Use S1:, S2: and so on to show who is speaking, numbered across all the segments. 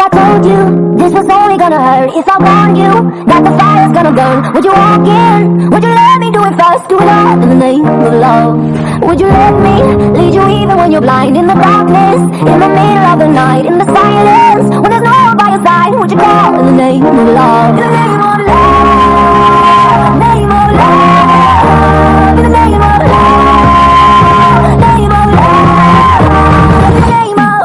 S1: I told you this was only gonna hurt, if I warned you that the fire's gonna burn, would you walk in? Would you let me do it first? Do it all in the name of love. Would you let me lead you even when you're blind? In the darkness, in the middle of the night, in the silence, when there's no one by your side, would you call in the name of love? In the name of love, name of love, in the name of love, name of love, in the name of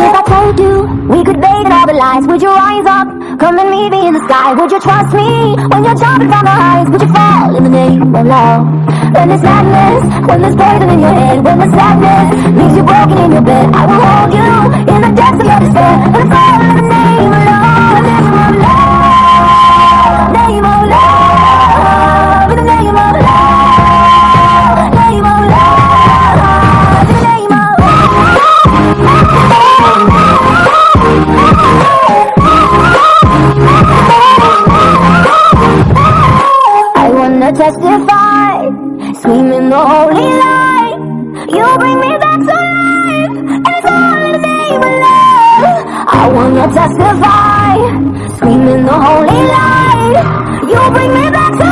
S1: If I told you we could bathe in all the lights, would you rise up, come and meet me in the sky? Would you trust me when you're jumping from the heights? Would you fall in the name of love? When there's sadness, when there's poison in your head, when the sadness leaves you broken in your bed, I will hold you in the depths of your despair, and it's all in the name of love, the name of love, name of love, in the name of love, name of love, in the name of I wanna testify, screaming the holy light. You bring me back to life, and it's all in the name of love. I wanna testify, screaming the holy light. You bring me back to